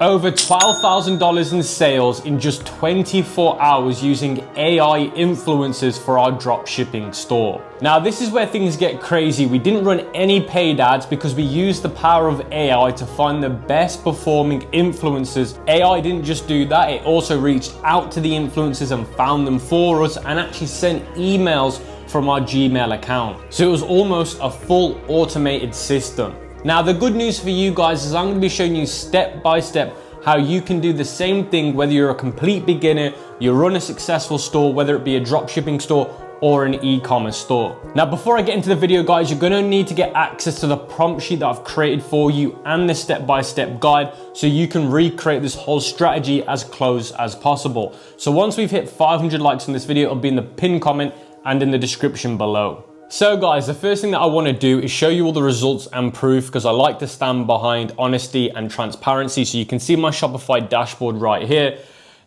Over $12,000 in sales in just 24 hours using AI influencers for our dropshipping store. Now, this is where things get crazy. We didn't run any paid ads because we used the power of AI to find the best performing influencers. AI didn't just do that, it also reached out to the influencers and found them for us and actually sent emails from our Gmail account. So it was almost a full automated system. Now, the good news for you guys is I'm going to be showing you step by step how you can do the same thing whether you're a complete beginner, you run a successful store, whether it be a dropshipping store or an e-commerce store. Now, before I get into the video, guys, you're going to need to get access to the prompt sheet that I've created for you and the step-by-step guide so you can recreate this whole strategy as close as possible. So once we've hit 500 likes on this video, it'll be in the pinned comment and in the description below. So guys, the first thing that I want to do is show you all the results and proof because I like to stand behind honesty and transparency. So you can see my Shopify dashboard right here.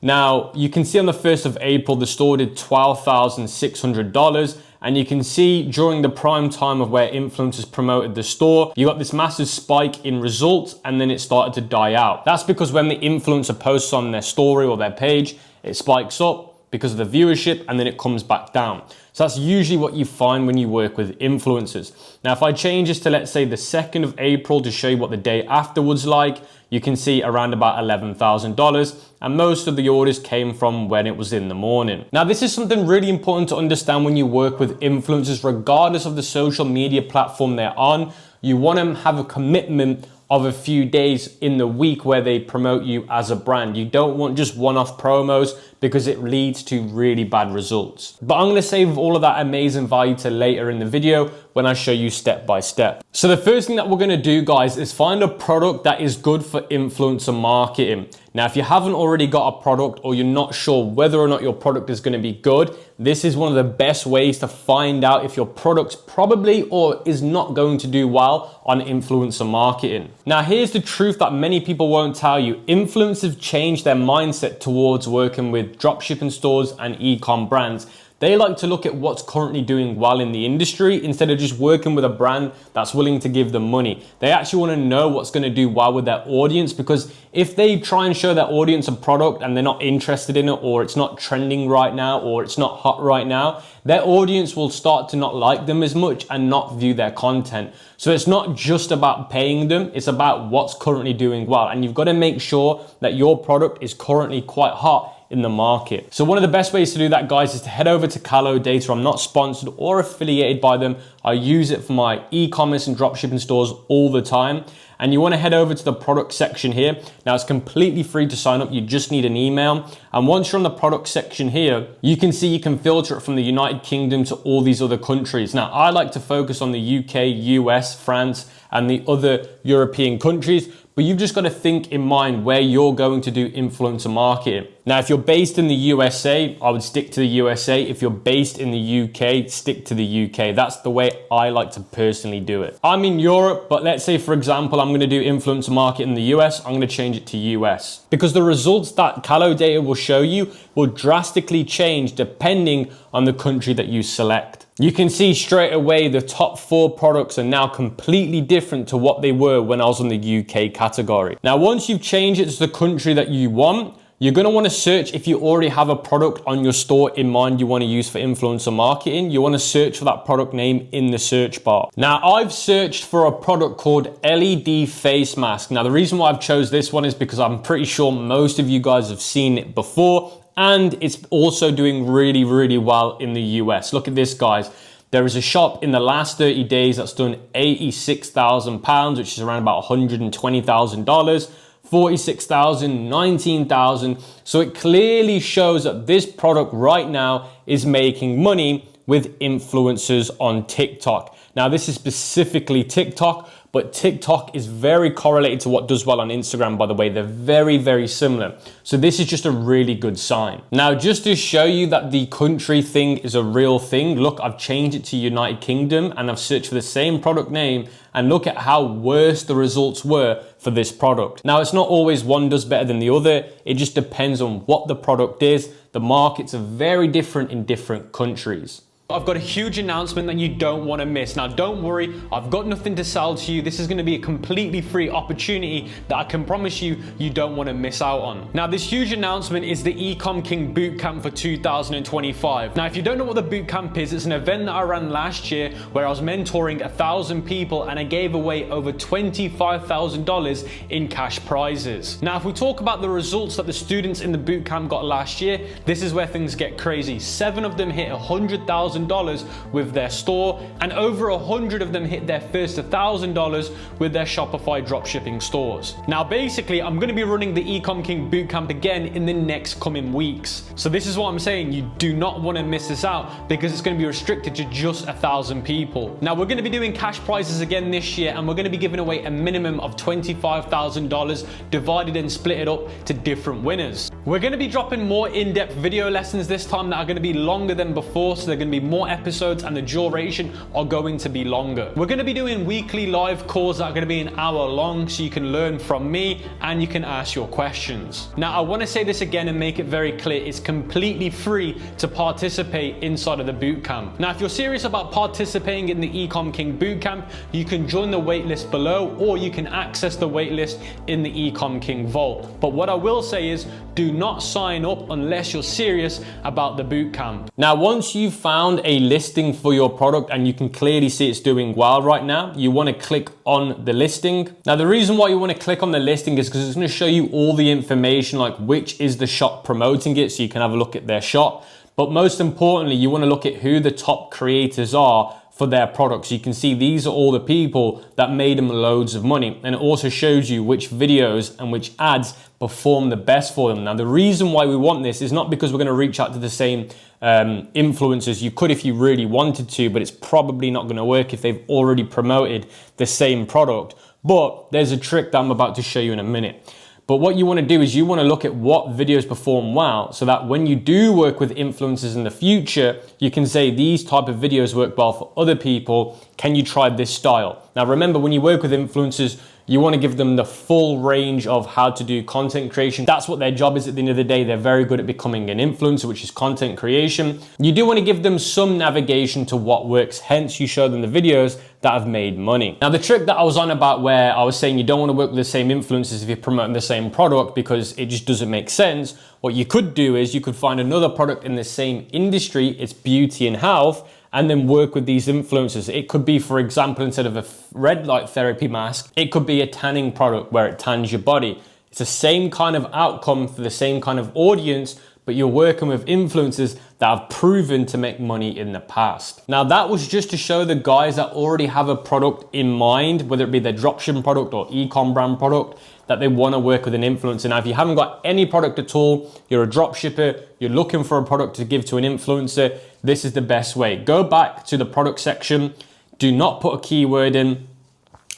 Now, you can see on the 1st of April, the store did $12,600. And you can see during the prime time of where influencers promoted the store, you got this massive spike in results and then it started to die out. That's because when the influencer posts on their story or their page, it spikes up because of the viewership and then it comes back down. So that's usually what you find when you work with influencers. Now, if I change this to, let's say, the 2nd of April to show you what the day afterwards like, you can see around about $11,000 and most of the orders came from when it was in the morning. Now, this is something really important to understand when you work with influencers, regardless of the social media platform they're on. You want to have a commitment of a few days in the week where they promote you as a brand. You don't want just one-off promos because it leads to really bad results. But I'm going to save all of that amazing value to later in the video when I show you step by step. So the first thing that we're going to do, guys, is find a product that is good for influencer marketing. Now, if you haven't already got a product or you're not sure whether or not your product is going to be good, this is one of the best ways to find out if your product's probably or is not going to do well on influencer marketing. Now, here's the truth that many people won't tell you. Influencers change their mindset towards working with dropshipping stores and e-com brands. They like to look at what's currently doing well in the industry instead of just working with a brand that's willing to give them money. They actually want to know what's going to do well with their audience, because if they try and show their audience a product and they're not interested in it, or it's not trending right now, or it's not hot right now, their audience will start to not like them as much and not view their content. So it's not just about paying them, it's about what's currently doing well. And you've got to make sure that your product is currently quite hot in the market. So one of the best ways to do that, guys, is to head over to Callow Data. I'm not sponsored or affiliated by them. I use it for my e-commerce and dropshipping stores all the time. And you want to head over to the product section here. Now, it's completely free to sign up. You just need an email. And once you're on the product section here, you can see you can filter it from the United Kingdom to all these other countries. Now, I like to focus on the UK, US, France, and the other European countries. But you've just got to think in mind where you're going to do influencer marketing. Now, if you're based in the USA, I would stick to the USA. If you're based in the UK, stick to the UK. That's the way I like to personally do it. I'm in Europe, but let's say, for example, I'm going to do influencer marketing in the US. I'm going to change it to US because the results that Callow Data will show you will drastically change depending on the country that you select. You can see straight away the top 4 products are now completely different to what they were when I was on the UK category. Now, once you've changed it to the country that you want, you're going to want to search if you already have a product on your store in mind you want to use for influencer marketing. You want to search for that product name in the search bar. Now, I've searched for a product called LED face mask. Now, the reason why I've chose this one is because I'm pretty sure most of you guys have seen it before. And it's also doing really, really well in the US. Look at this, guys. There is a shop in the last 30 days that's done £86,000, which is around about $120,000, 46,000, 19,000. So it clearly shows that this product right now is making money with influencers on TikTok. Now, this is specifically TikTok, but TikTok is very correlated to what does well on Instagram, by the way. They're very, very similar. So this is just a really good sign. Now, just to show you that the country thing is a real thing, look, I've changed it to United Kingdom and I've searched for the same product name, and look at how worse the results were for this product. Now, it's not always one does better than the other. It just depends on what the product is. The markets are very different in different countries. I've got a huge announcement that you don't want to miss. Now, don't worry, I've got nothing to sell to you. This is going to be a completely free opportunity that I can promise you don't want to miss out on. Now, this huge announcement is the Ecom King Bootcamp for 2025. Now, if you don't know what the bootcamp is, it's an event that I ran last year where I was mentoring 1,000 people and I gave away over $25,000 in cash prizes. Now, if we talk about the results that the students in the bootcamp got last year, this is where things get crazy. 7 of them hit $100,000 with their store, and over 100 of them hit their first $1,000 with their Shopify dropshipping stores. Now, basically, I'm going to be running the Ecom King Bootcamp again in the next coming weeks. So this is what I'm saying. You do not want to miss this out because it's going to be restricted to just 1,000 people. Now, we're going to be doing cash prizes again this year, and we're going to be giving away a minimum of $25,000 divided and split it up to different winners. We're going to be dropping more in-depth video lessons this time that are going to be longer than before, so they're going to be more episodes and the duration are going to be longer. We're going to be doing weekly live calls that are going to be an hour long, so you can learn from me and you can ask your questions. Now, I want to say this again and make it very clear. It's completely free to participate inside of the bootcamp. Now, if you're serious about participating in the Ecom King Bootcamp, you can join the waitlist below, or you can access the waitlist in the Ecom King Vault. But what I will say is, do not sign up unless you're serious about the bootcamp. Now, once you've found a listing for your product and you can clearly see it's doing well right now, you want to click on the listing. Now, the reason why you want to click on the listing is because it's going to show you all the information, like which is the shop promoting it, so you can have a look at their shop. But most importantly, you want to look at who the top creators are for their products. You can see these are all the people that made them loads of money, and it also shows you which videos and which ads perform the best for them. Now, the reason why we want this is not because we're going to reach out to the same influencers. You could if you really wanted to, but it's probably not going to work if they've already promoted the same product. But there's a trick that I'm about to show you in a minute. But what you want to do is you want to look at what videos perform well, so that when you do work with influencers in the future, you can say these type of videos work well for other people. Can you try this style? Now, remember, when you work with influencers, you want to give them the full range of how to do content creation. That's what their job is at the end of the day. They're very good at becoming an influencer, which is content creation. You do want to give them some navigation to what works. Hence, you show them the videos that have made money. Now, the trick that I was on about, where I was saying you don't want to work with the same influencers if you're promoting the same product because it just doesn't make sense. What you could do is you could find another product in the same industry, it's beauty and health, and then work with these influencers. It could be, for example, instead of a red light therapy mask, it could be a tanning product where it tans your body. It's the same kind of outcome for the same kind of audience, but you're working with influencers that have proven to make money in the past. Now, that was just to show the guys that already have a product in mind, whether it be their dropshipping product or e-com brand product, that they want to work with an influencer. Now, if you haven't got any product at all, you're a dropshipper, you're looking for a product to give to an influencer, this is the best way. Go back to the product section, do not put a keyword in,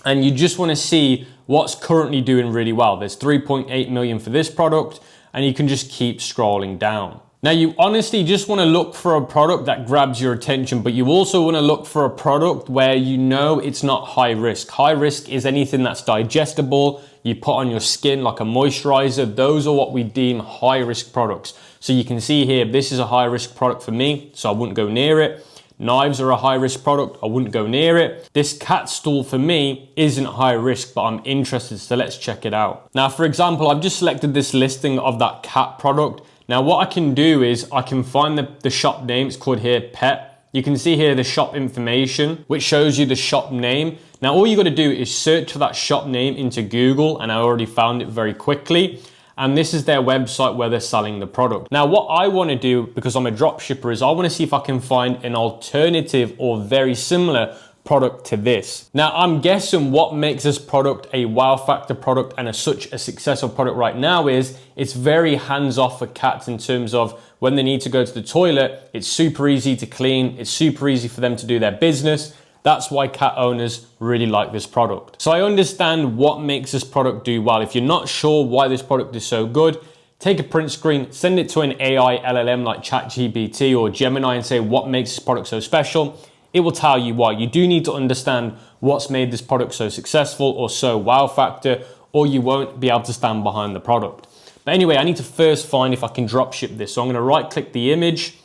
and you just want to see what's currently doing really well. There's 3.8 million for this product, and you can just keep scrolling down. Now, you honestly just want to look for a product that grabs your attention, but you also want to look for a product where you know it's not high risk. High risk is anything that's digestible, you put on your skin like a moisturizer. Those are what we deem high risk products. So you can see here, this is a high risk product for me, so I wouldn't go near it. Knives are a high risk product, I wouldn't go near it. This cat stool for me isn't high risk, but I'm interested, so let's check it out. Now, for example, I've just selected this listing of that cat product. Now, what I can do is I can find the shop name. It's called here Pet. You can see here the shop information, which shows you the shop name. Now, all you got to do is search for that shop name into Google, and I already found it very quickly. And this is their website where they're selling the product. Now, what I want to do, because I'm a drop shipper, is I want to see if I can find an alternative or very similar product to this. Now, I'm guessing what makes this product a wow factor product and such a successful product right now is it's very hands-off for cats in terms of when they need to go to the toilet, it's super easy to clean, it's super easy for them to do their business. That's why cat owners really like this product. So I understand what makes this product do well. If you're not sure why this product is so good, take a print screen, send it to an AI LLM like ChatGPT or Gemini and say what makes this product so special. It will tell you why. You do need to understand what's made this product so successful or so wow factor, or you won't be able to stand behind the product. But anyway, I need to first find if I can drop ship this. So I'm going to right click the image,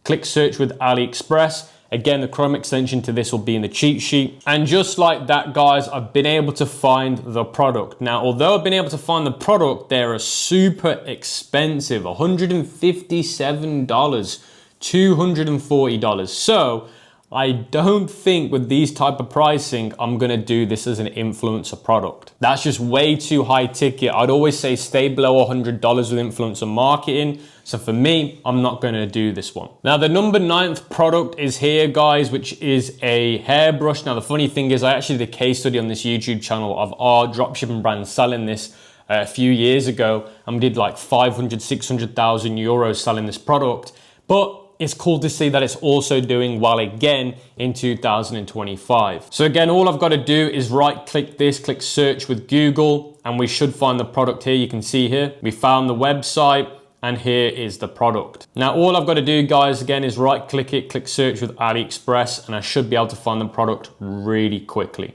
click search with AliExpress, Again, the Chrome extension to this will be in the cheat sheet. And just like that, guys, I've been able to find the product. Now, although I've been able to find the product, they're super expensive, $157, $240. So I don't think with these type of pricing, I'm gonna do this as an influencer product. That's just way too high ticket. I'd always say stay below $100 with influencer marketing. So for me, I'm not gonna do this one. Now the number 9th product is here, guys, which is a hairbrush. Now the funny thing is I actually did a case study on this YouTube channel of our dropshipping brand selling this a few years ago, and we did like 500, 600,000 euros selling this product. But it's cool to see that it's also doing well again in 2025. So again, all I've got to do is right click this, click search with Google, and we should find the product here. You can see here, we found the website, and here is the product. Now, all I've got to do, guys, again, is right click it, click search with AliExpress, and I should be able to find the product really quickly.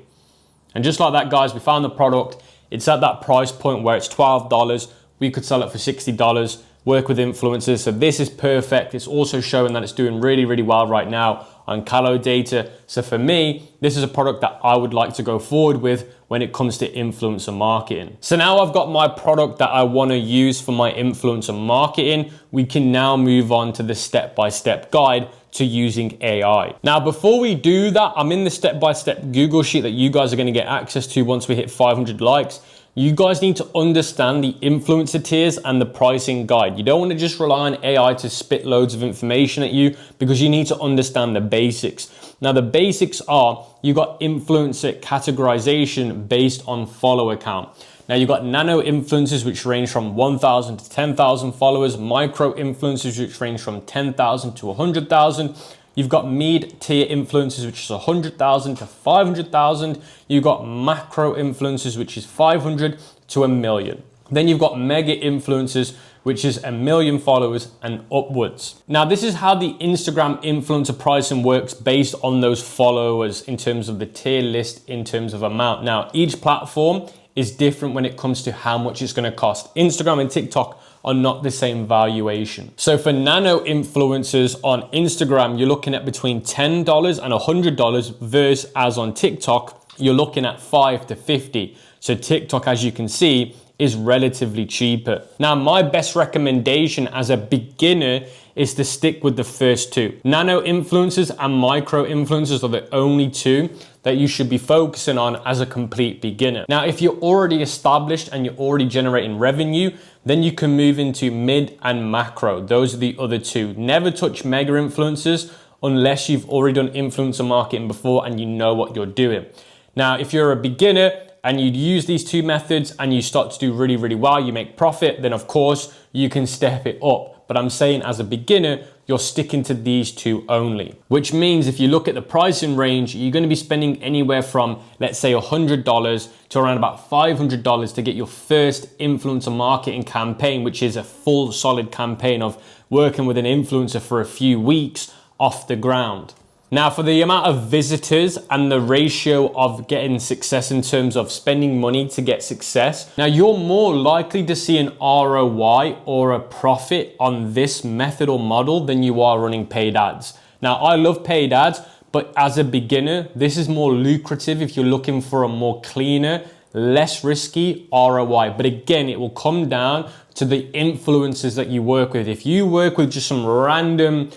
And just like that, guys, we found the product. It's at that price point where it's $12. We could sell it for $60. Work with influencers. So this is perfect. It's also showing that it's doing really, really well right now on Calo data. So for me, this is a product that I would like to go forward with when it comes to influencer marketing. So now I've got my product that I want to use for my influencer marketing. We can now move on to the step-by-step guide to using AI. Now, before we do that, I'm in the step-by-step Google sheet that you guys are going to get access to once we hit 500 likes. You guys need to understand the influencer tiers and the pricing guide. You don't want to just rely on AI to spit loads of information at you, because you need to understand the basics. Now, the basics are, you got influencer categorization based on follower count. Now, you've got nano influencers, which range from 1,000 to 10,000 followers, micro influencers, which range from 10,000 to 100,000. You've got mid-tier influencers, which is 100,000 to 500,000. You've got macro influencers, which is 500 to 1 million. Then you've got mega influencers, which is 1 million followers and upwards. Now, this is how the Instagram influencer pricing works based on those followers in terms of the tier list, in terms of amount. Now, each platform is different when it comes to how much it's gonna cost. Instagram and TikTok are not the same valuation. So for nano influencers on Instagram, you're looking at between $10 and $100 versus as on TikTok, you're looking at $5 to $50. So TikTok, as you can see, is relatively cheaper. Now, my best recommendation as a beginner is to stick with the first two. Nano influencers and micro influencers are the only two that you should be focusing on as a complete beginner. Now, if you're already established and you're already generating revenue, then you can move into mid and macro. Those are the other two. Never touch mega influencers unless you've already done influencer marketing before and you know what you're doing. Now, if you're a beginner and you use these two methods and you start to do really, really well, you make profit, then of course you can step it up. But I'm saying as a beginner, you're sticking to these two only, which means if you look at the pricing range, you're going to be spending anywhere from, let's say, $100 to around about $500 to get your first influencer marketing campaign, which is a full solid campaign of working with an influencer for a few weeks off the ground. Now, for the amount of visitors and the ratio of getting success in terms of spending money to get success, now you're more likely to see an ROI or a profit on this method or model than you are running paid ads. Now, I love paid ads, but as a beginner, this is more lucrative if you're looking for a more cleaner, less risky ROI. But again, it will come down to the influencers that you work with. If you work with just some random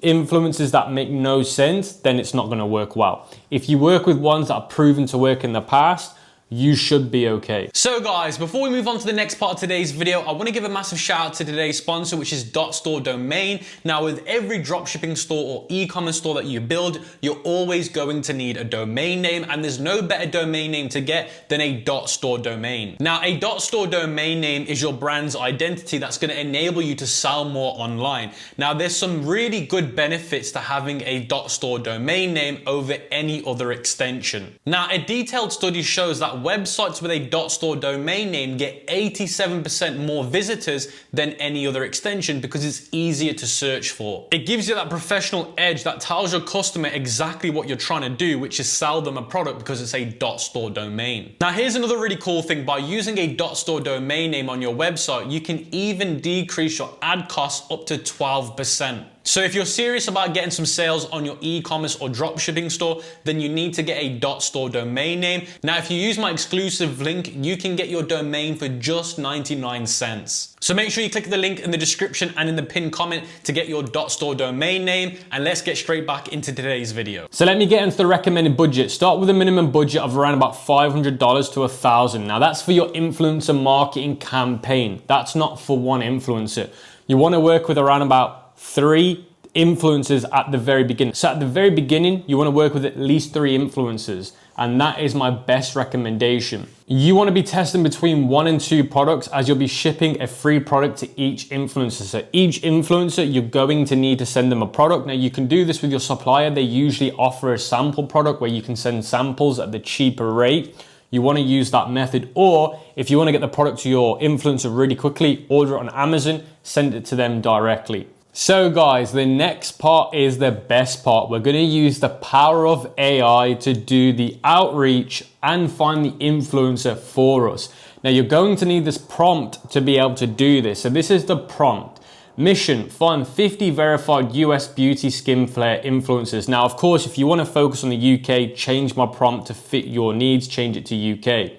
influencers that make no sense, then it's not going to work well. If you work with ones that are proven to work in the past, you should be okay. So guys, before we move on to the next part of today's video, I want to give a massive shout out to today's sponsor, which is .store domain. Now, with every dropshipping store or e-commerce store that you build, you're always going to need a domain name, and there's no better domain name to get than a .store domain. Now, a .store domain name is your brand's identity that's going to enable you to sell more online. Now, there's some really good benefits to having a .store domain name over any other extension. Now, a detailed study shows that websites with a .store domain name get 87% more visitors than any other extension because it's easier to search for. It gives you that professional edge that tells your customer exactly what you're trying to do, which is sell them a product because it's a .store domain. Now, here's another really cool thing. By using a .store domain name on your website, you can even decrease your ad costs up to 12%. So if you're serious about getting some sales on your e-commerce or dropshipping store, then you need to get a .store domain name. Now, if you use my exclusive link, you can get your domain for just 99 cents. So make sure you click the link in the description and in the pinned comment to get your .store domain name, and let's get straight back into today's video. So let me get into the recommended budget. Start with a minimum budget of around about $500 to $1,000. Now that's for your influencer marketing campaign. That's not for one influencer. You want to work with around about 3 influencers at the very beginning. So at the very beginning, you want to work with at least 3 influencers, and that is my best recommendation. You want to be testing between 1 and 2 products, as you'll be shipping a free product to each influencer. So each influencer, you're going to need to send them a product. Now you can do this with your supplier. They usually offer a sample product where you can send samples at the cheaper rate. You want to use that method, or if you want to get the product to your influencer really quickly, order it on Amazon, send it to them directly. So guys, the next part is the best part. We're going to use the power of AI to do the outreach and find the influencer for us. Now you're going to need this prompt to be able to do this. So this is the prompt. Mission, find 50 verified US beauty skin flare influencers. Now, of course, if you want to focus on the UK, change my prompt to fit your needs, change it to UK.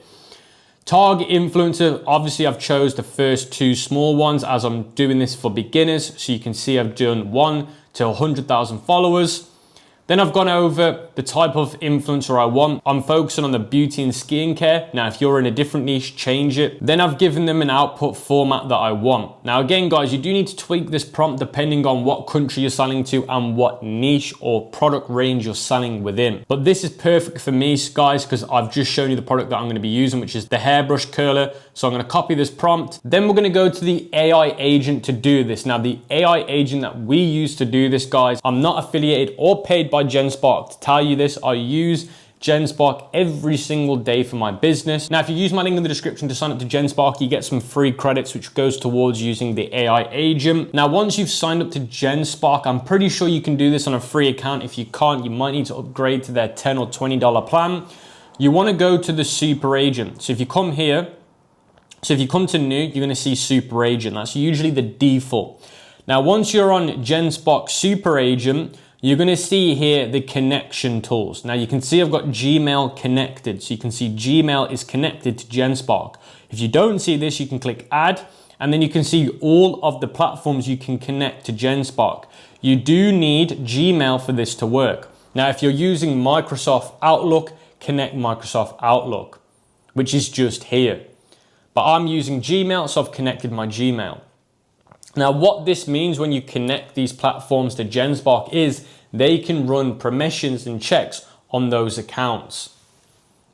Target influencer, obviously I've chose the first 2 small ones as I'm doing this for beginners. So you can see I've done 1 to 100,000 followers. Then I've gone over the type of influencer I want. I'm focusing on the beauty and skincare. Now, if you're in a different niche, change it. Then I've given them an output format that I want. Now, again, guys, you do need to tweak this prompt depending on what country you're selling to and what niche or product range you're selling within. But this is perfect for me, guys, because I've just shown you the product that I'm going to be using, which is the hairbrush curler. So I'm going to copy this prompt. Then we're going to go to the AI agent to do this. Now, the AI agent that we use to do this, guys, I'm not affiliated or paid by GenSpark to tell you this. I use GenSpark every single day for my business. Now, if you use my link in the description to sign up to GenSpark, you get some free credits, which goes towards using the AI agent. Now, once you've signed up to GenSpark, I'm pretty sure you can do this on a free account. If you can't, you might need to upgrade to their $10 or $20 plan. You want to go to the super agent. So if you come here, so if you come to new, you're going to see super agent. That's usually the default. Now, once you're on GenSpark super agent, you're going to see here the connection tools. Now you can see I've got Gmail connected. So you can see Gmail is connected to GenSpark. If you don't see this, you can click add, and then you can see all of the platforms you can connect to GenSpark. You do need Gmail for this to work. Now, if you're using Microsoft Outlook, connect Microsoft Outlook, which is just here. But I'm using Gmail, so I've connected my Gmail. Now, what this means when you connect these platforms to GenSpark is they can run permissions and checks on those accounts,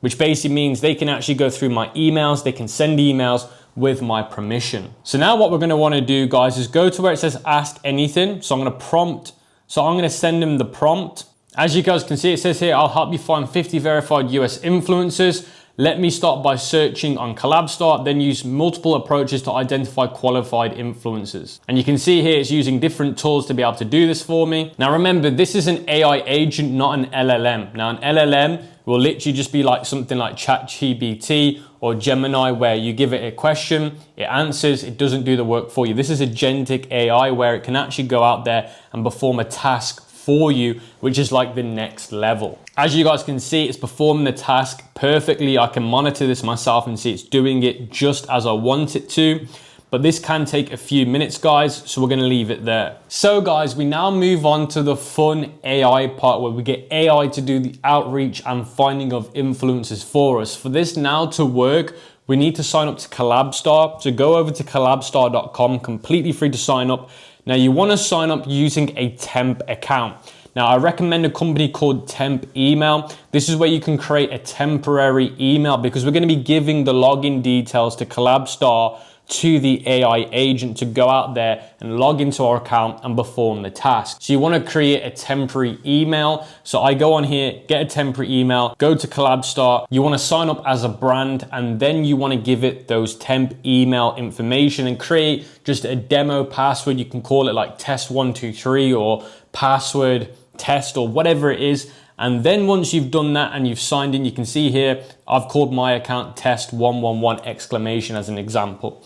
which basically means they can actually go through my emails, they can send emails with my permission. So now what we're going to want to do, guys, is go to where it says ask anything. So I'm going to prompt. So I'm going to send them the prompt. As you guys can see, it says here, I'll help you find 50 verified US influencers. Let me start by searching on Collabstar, then use multiple approaches to identify qualified influencers. And you can see here it's using different tools to be able to do this for me. Now remember, this is an AI agent, not an LLM. Now an LLM will literally just be like something like ChatGPT or Gemini, where you give it a question, it answers, it doesn't do the work for you. This is agentic AI where it can actually go out there and perform a task for you, which is like the next level. As you guys can see, it's performing the task perfectly. I can monitor this myself and see it's doing it just as I want it to. But this can take a few minutes, guys, so we're gonna leave it there. So guys, we now move on to the fun AI part where we get AI to do the outreach and finding of influencers for us. For this now to work, we need to sign up to Collabstar. So go over to collabstar.com, completely free to sign up. Now you want to sign up using a temp account. Now I recommend a company called Temp Email. This is where you can create a temporary email, because we're going to be giving the login details to Collabstar to the AI agent to go out there and log into our account and perform the task. So you want to create a temporary email. So I go on here, get a temporary email, go to Collabstar. You want to sign up as a brand, and then you want to give it those temp email information and create just a demo password. You can call it like test123 or password test or whatever it is. And then once you've done that and you've signed in, you can see here, I've called my account test111 exclamation as an example.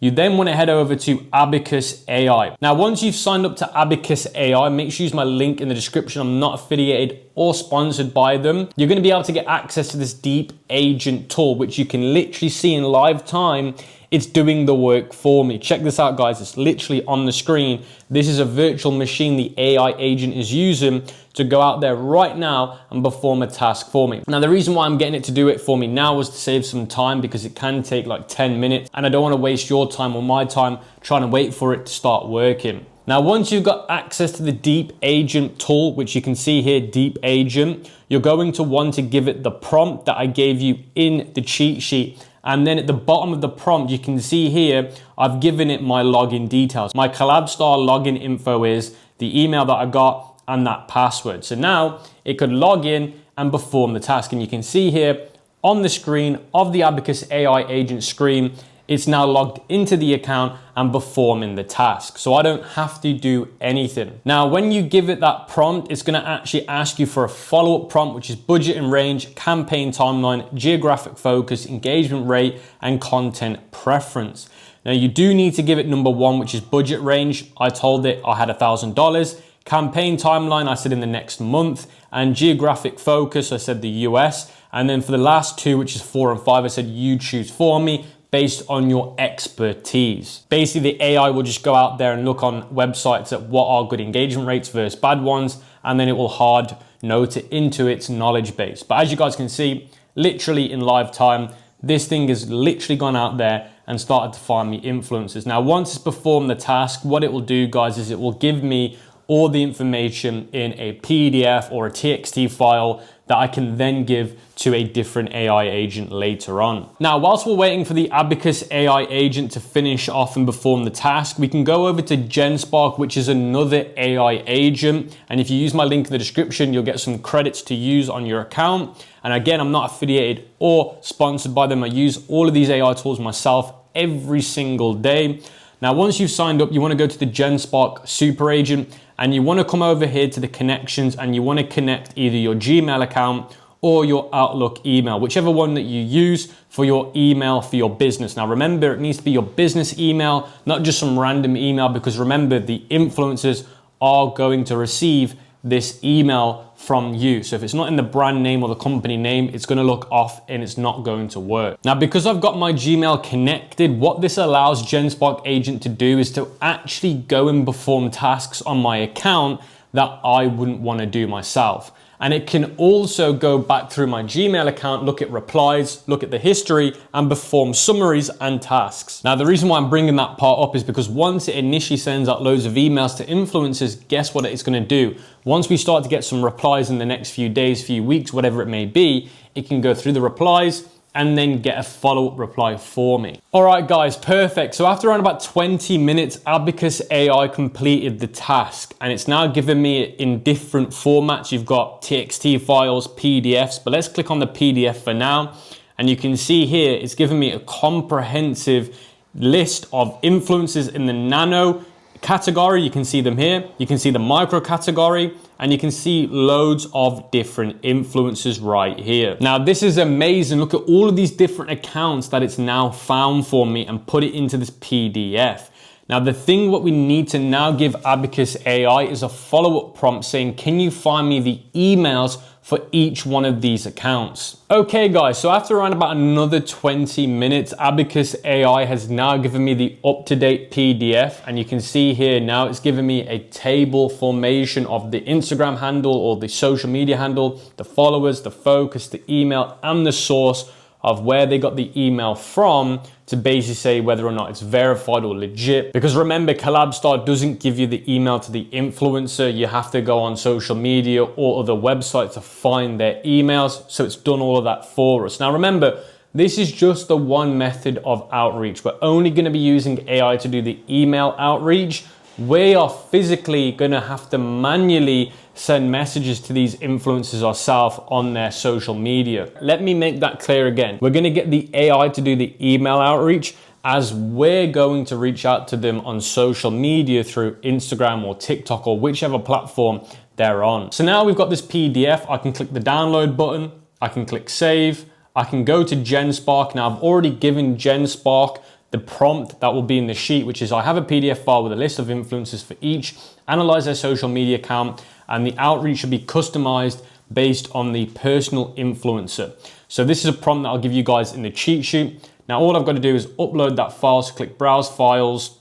you then want to head over to Abacus AI. Now, once you've signed up to Abacus AI, make sure you use my link in the description. I'm not affiliated or sponsored by them. You're going to be able to get access to this deep agent tool, which you can literally see in live time. It's doing the work for me. Check this out, guys. It's literally on the screen. This is a virtual machine the AI agent is using to go out there right now and perform a task for me. Now, the reason why I'm getting it to do it for me now is to save some time, because it can take like 10 minutes and I don't want to waste your time or my time trying to wait for it to start working. Now, once you've got access to the Deep Agent tool, which you can see here, Deep Agent, you're going to want to give it the prompt that I gave you in the cheat sheet. And then at the bottom of the prompt, you can see here, I've given it my login details. My Collabstar login info is the email that I got and that password. So now it could log in and perform the task. And you can see here on the screen of the Abacus AI agent screen, it's now logged into the account and performing the task. So I don't have to do anything. Now, when you give it that prompt, it's gonna actually ask you for a follow-up prompt, which is budget and range, campaign timeline, geographic focus, engagement rate, and content preference. Now, you do need to give it number one, which is budget range. I told it I had $1,000. Campaign timeline, I said in the next month. And geographic focus, I said the US. And then for the last two, which is 4 and 5, I said you choose for me, based on your expertise. Basically, the AI will just go out there and look on websites at what are good engagement rates versus bad ones, and then it will hard note it into its knowledge base. But as you guys can see, literally in live time, this thing has literally gone out there and started to find me influencers. Now, once it's performed the task, what it will do, guys, is it will give me all the information in a PDF or a TXT file that I can then give to a different AI agent later on. Now, whilst we're waiting for the Abacus AI agent to finish off and perform the task, we can go over to GenSpark, which is another AI agent. And if you use my link in the description, you'll get some credits to use on your account. And again, I'm not affiliated or sponsored by them. I use all of these AI tools myself every single day. Now, once you've signed up, you want to go to the GenSpark Super Agent and you want to come over here to the connections and you want to connect either your Gmail account or your Outlook email, whichever one that you use for your email for your business. Now, remember, it needs to be your business email, not just some random email, because remember, the influencers are going to receive this email from you. So if it's not in the brand name or the company name, it's going to look off and it's not going to work. Now, because I've got my Gmail connected, what this allows GenSpark Agent to do is to actually go and perform tasks on my account that I wouldn't want to do myself. And it can also go back through my Gmail account, look at replies, look at the history, and perform summaries and tasks. Now, the reason why I'm bringing that part up is because once it initially sends out loads of emails to influencers, guess what it's going to do? Once we start to get some replies in the next few days, few weeks, whatever it may be, it can go through the replies and then get a follow-up reply for me. All right, guys, perfect. So after around about 20 minutes, Abacus AI completed the task and it's now given me in different formats. You've got TXT files, PDFs, but let's click on the PDF for now. And you can see here, it's given me a comprehensive list of influencers in the nano category. You can see them here. You can see the micro category and you can see loads of different influencers right here. Now, this is amazing. Look at all of these different accounts that it's now found for me and put it into this PDF. Now, the thing what we need to now give Abacus AI is a follow-up prompt saying, can you find me the emails for each one of these accounts? Okay, guys, so after around about another 20 minutes, Abacus AI has now given me the up-to-date PDF. And you can see here now it's given me a table formation of the Instagram handle or the social media handle, the followers, the focus, the email, and the source of where they got the email from to basically say whether or not it's verified or legit. Because remember, Collabstar doesn't give you the email to the influencer. You have to go on social media or other websites to find their emails. So it's done all of that for us. Now remember, this is just the one method of outreach. We're only going to be using AI to do the email outreach. We are physically going to have to manually send messages to these influencers ourselves on their social media. Let me make that clear again. We're going to get the AI to do the email outreach as we're going to reach out to them on social media through Instagram or TikTok or whichever platform they're on. So now we've got this PDF. I can click the download button. I can click save. I can go to GenSpark. Now I've already given GenSpark the prompt that will be in the sheet, which is I have a PDF file with a list of influencers for each, analyze their social media account, and the outreach should be customized based on the personal influencer. So this is a prompt that I'll give you guys in the cheat sheet. Now all I've got to do is upload that file, so click browse files.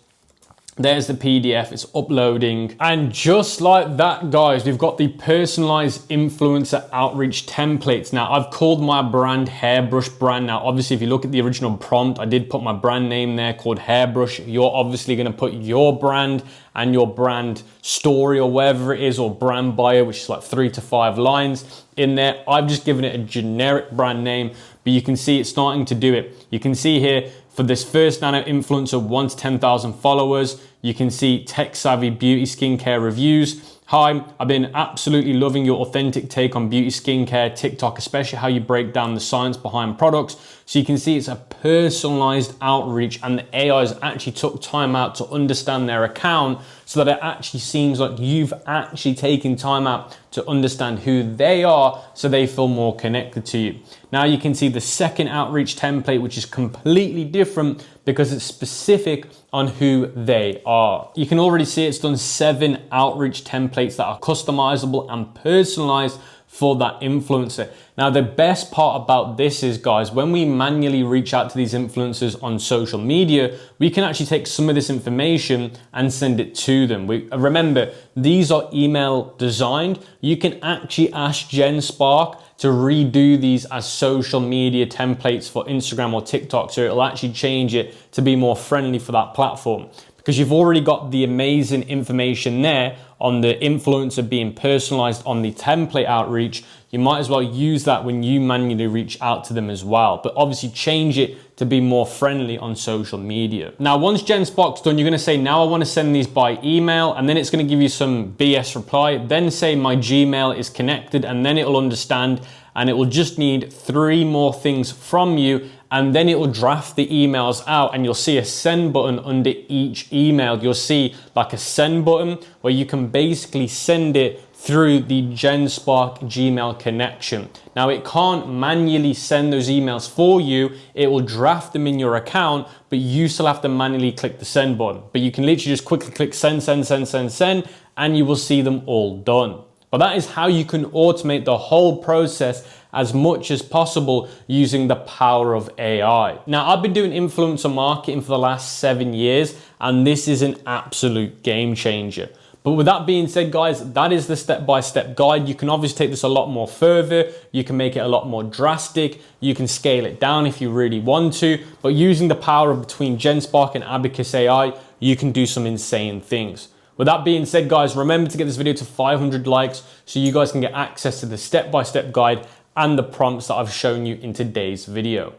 There's the PDF, it's uploading. And just like that, guys, we've got the personalized influencer outreach templates. Now I've called my brand Hairbrush Brand. Now, obviously, if you look at the original prompt, I did put my brand name there called Hairbrush. You're obviously gonna put your brand and your brand story or whatever it is, or brand bio, which is like 3 to 5 lines in there. I've just given it a generic brand name, but you can see it's starting to do it. You can see here, for this first nano influencer, 1 to 10,000 followers, you can see tech savvy beauty skincare reviews. Hi, I've been absolutely loving your authentic take on beauty skincare TikTok, especially how you break down the science behind products. So you can see it's a personalized outreach, and the AIs actually took time out to understand their account, so that it actually seems like you've actually taken time out to understand who they are, so they feel more connected to you. Now you can see the second outreach template, which is completely different because it's specific on who they are. You can already see it's done 7 outreach templates that are customizable and personalized for that influencer. Now, the best part about this is, guys, when we manually reach out to these influencers on social media, we can actually take some of this information and send it to them. Remember, these are email designed. You can actually ask GenSpark to redo these as social media templates for Instagram or TikTok, so it'll actually change it to be more friendly for that platform. Because you've already got the amazing information there on the influencer being personalized on the template outreach, you might as well use that when you manually reach out to them as well. But obviously change it to be more friendly on social media. Now, once GenSpark's done, you're gonna say, now I wanna send these by email, and then it's gonna give you some BS reply. Then say my Gmail is connected, and then it'll understand, and it will just need 3 more things from you, and then it will draft the emails out, and you'll see a send button under each email. You'll see like a send button where you can basically send it through the GenSpark Gmail connection. Now, it can't manually send those emails for you. It will draft them in your account, but you still have to manually click the send button. But you can literally just quickly click send, send, send, send, send, and you will see them all done. But that is how you can automate the whole process as much as possible using the power of AI. Now, I've been doing influencer marketing for the last 7 years, and this is an absolute game changer. But with that being said, guys, that is the step-by-step guide. You can obviously take this a lot more further. You can make it a lot more drastic. You can scale it down if you really want to. But using the power between GenSpark and Abacus AI, you can do some insane things. With that being said, guys, remember to get this video to 500 likes so you guys can get access to the step-by-step guide and the prompts that I've shown you in today's video.